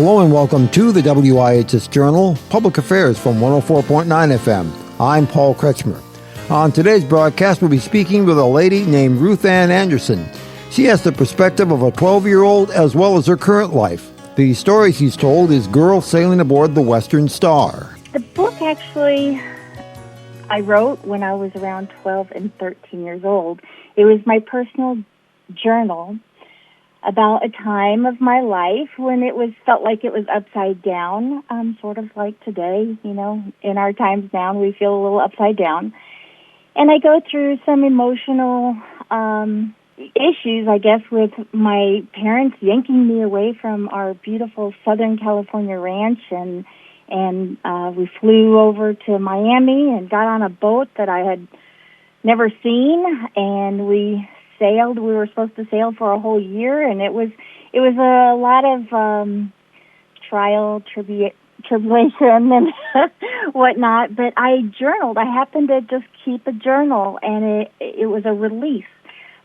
Hello and welcome to the WIHS Journal, Public Affairs from 104.9 FM. I'm Paul Kretschmer. On today's broadcast, we'll be speaking with a lady named Ruithanne Johnson. She has the perspective of a 12-year-old as well as her current life. The story she's told is Girl Sailing Aboard the Western Star. The book actually I wrote when I was around 12 and 13 years old. It was my personal journal about a time of my life when felt like it was upside down, sort of like today, in our times now, we feel a little upside down. And I go through some emotional issues, I guess, with my parents yanking me away from our beautiful Southern California ranch, and we flew over to Miami and got on a boat that I had never seen, and we sailed. We were supposed to sail for a whole year, and it was a lot of trial, tribulation, and whatnot. But I journaled. I happened to just keep a journal, and it was a release.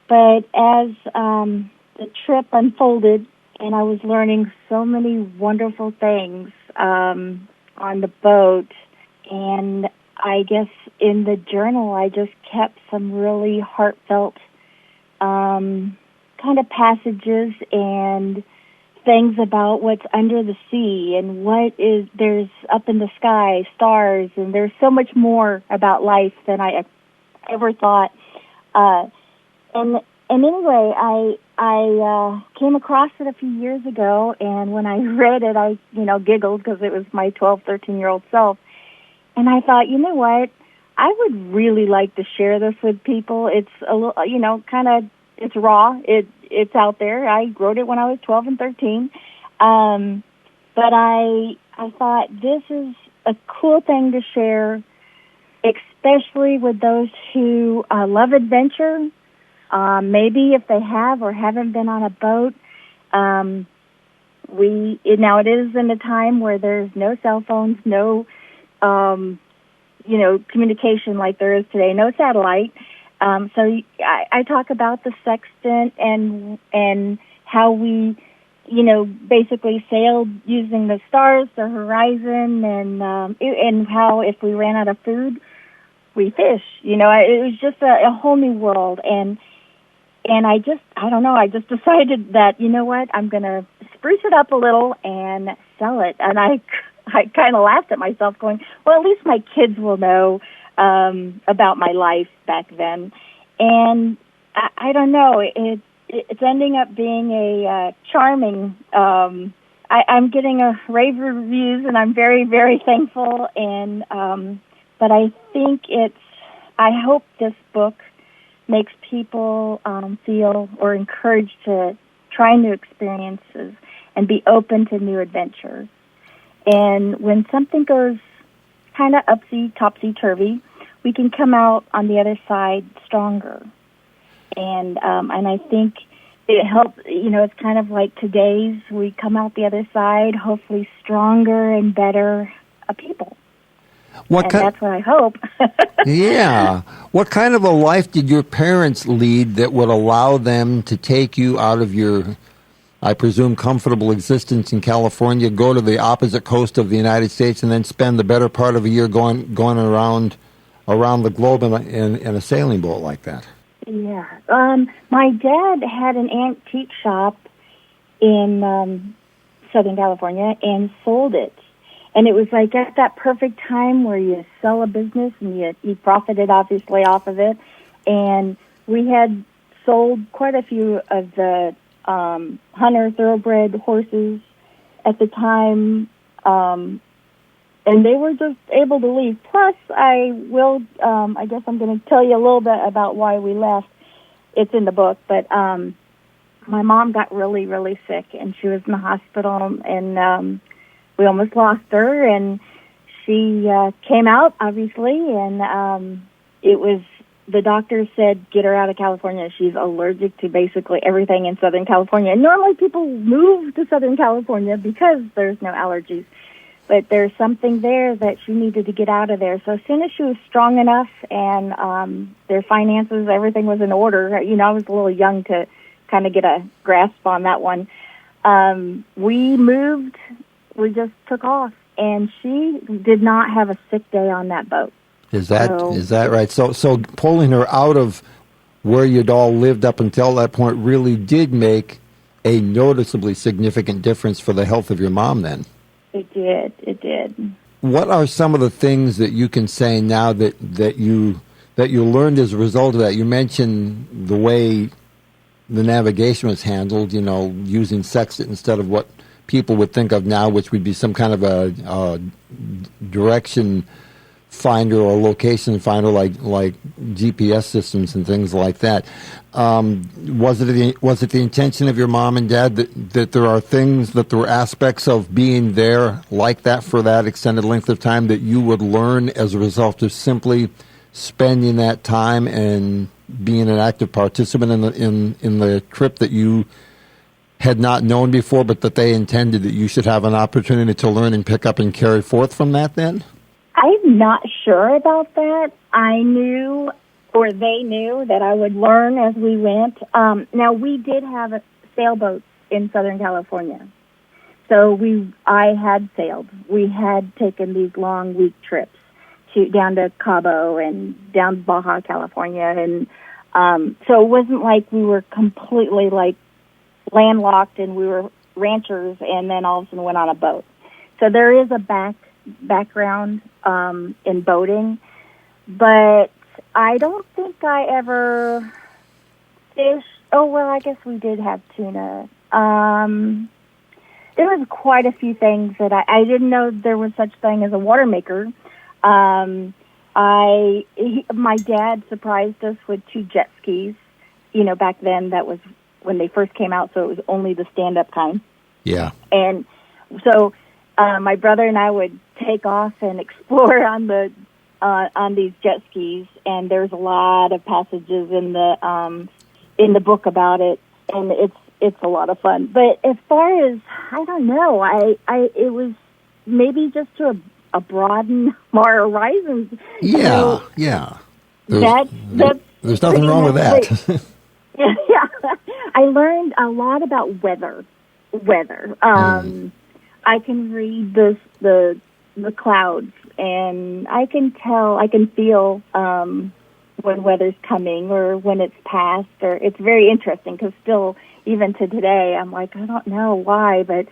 But as the trip unfolded, and I was learning so many wonderful things on the boat, and I guess in the journal I just kept some really heartfelt kind of passages and things about what's under the sea and there's up in the sky, stars, and there's so much more about life than I ever thought. And anyway, I came across it a few years ago, and when I read it, I giggled because it was my 12, 13-year-old self. And I thought, you know what? I would really like to share this with people. It's a little, it's raw. It's out there. I wrote it when I was 12 and 13. But I thought this is a cool thing to share, especially with those who love adventure. Maybe if they have or haven't been on a boat. Now it is in a time where there's no cell phones, no communication like there is today, no satellite. So I talk about the sextant and how we, basically sailed using the stars, the horizon, and how if we ran out of food, we fish. It was just a whole new world. And I just decided that, you know what, I'm going to spruce it up a little and sell it. And I kind of laughed at myself going, well, at least my kids will know about my life back then. And I don't know, it's ending up being a charming, I'm getting rave reviews, and I'm very, very thankful. And but I think I hope this book makes people feel or encouraged to try new experiences and be open to new adventures. And when something goes kind of topsy-turvy, we can come out on the other side stronger. And I think it helps, it's kind of like today's, we come out the other side hopefully stronger and better people. That's what I hope. Yeah. What kind of a life did your parents lead that would allow them to take you out of your, I presume, comfortable existence in California, go to the opposite coast of the United States, and then spend the better part of a year going around the globe in a sailing boat like that? Yeah. My dad had an antique shop in Southern California and sold it. And it was like at that perfect time where you sell a business and you profited obviously off of it. And we had sold quite a few of the hunter thoroughbred horses at the time, and they were just able to leave. Plus, I guess I'm going to tell you a little bit about why we left. It's in the book, but my mom got really, really sick, and she was in the hospital, and we almost lost her, and she came out, obviously, and the doctor said, get her out of California. She's allergic to basically everything in Southern California. And normally people move to Southern California because there's no allergies. But there's something there that she needed to get out of there. So as soon as she was strong enough and their finances, everything was in order, I was a little young to kind of get a grasp on that one. We moved we just took off, and she did not have a sick day on that boat. Is that right? So pulling her out of where you'd all lived up until that point really did make a noticeably significant difference for the health of your mom then. It did. What are some of the things that you can say now that you learned as a result of that? You mentioned the way the navigation was handled, using sextant instead of what people would think of now, which would be some kind of a direction finder or location finder like GPS systems and things like that. Was it the intention of your mom and dad that there are aspects of being there like that for that extended length of time that you would learn as a result of simply spending that time and being an active participant in the trip that you had not known before, but that they intended that you should have an opportunity to learn and pick up and carry forth from that then? I'm not sure about that. I knew, or they knew, that I would learn as we went. Now, we did have sailboats in Southern California. So I had sailed. We had taken these long week trips down to Cabo and down to Baja California. And so it wasn't like we were completely landlocked and we were ranchers and then all of a sudden went on a boat. So there is a background in boating, but I don't think I ever fished. Oh, well, I guess we did have tuna. There was quite a few things that I didn't know there was such thing as a water maker. My dad surprised us with 2 jet skis. Back then that was when they first came out, so it was only the stand-up kind. Yeah. And so my brother and I would take off and explore on these jet skis, and there's a lot of passages in the book about it, and it's a lot of fun. But as far as, I don't know, it was maybe just to broaden our horizons. Yeah, yeah. There's nothing wrong with that. Yeah, I learned a lot about weather. I can read the clouds, and I can feel when weather's coming or when it's past. Or it's very interesting because still, even to today, I'm like, I don't know why, but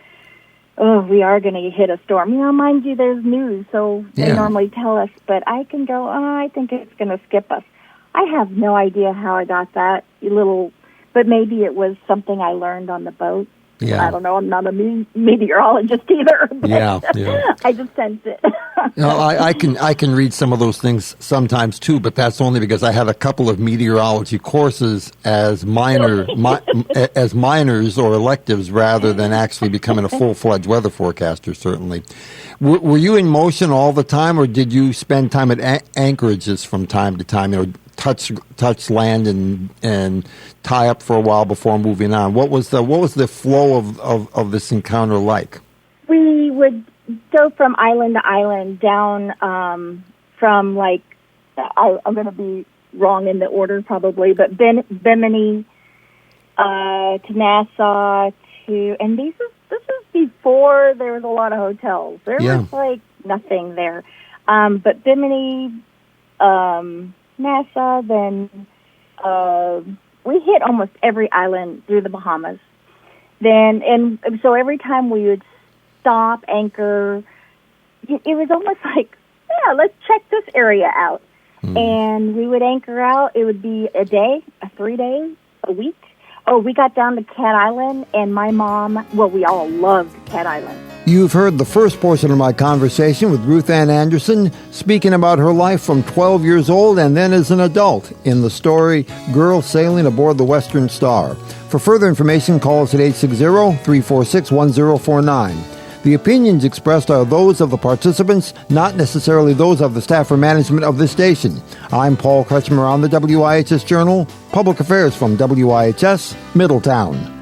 we are going to hit a storm. Mind you, there's news, so they normally tell us, but I can go, I think it's going to skip us. I have no idea how I got that but maybe it was something I learned on the boat. Yeah. I don't know. I'm not a meteorologist either. Yeah. I just sense it. I can read some of those things sometimes too, but that's only because I had a couple of meteorology courses as minors or electives, rather than actually becoming a full-fledged weather forecaster. Certainly. Were you in motion all the time, or did you spend time at anchorages from time to time? Touch land and tie up for a while before moving on. What was the flow of this encounter like? We would go from island to island down from I'm going to be wrong in the order probably, but Bimini to Nassau and this is before there was a lot of hotels. There was nothing there, but Bimini. Nassau, then we hit almost every island through the Bahamas. And so every time we would stop, anchor, it was almost like, let's check this area out. And we would anchor out. It would be a day, 3 days, a week. Oh, we got down to Cat Island, and my mom, we all loved Cat Island. You've heard the first portion of my conversation with Ruithanne Anderson, speaking about her life from 12 years old and then as an adult in the story Girl Sailing Aboard the Western Star. For further information, call us at 860-346-1049. The opinions expressed are those of the participants, not necessarily those of the staff or management of this station. I'm Paul Kretschmer on the WIHS Journal, Public Affairs from WIHS, Middletown.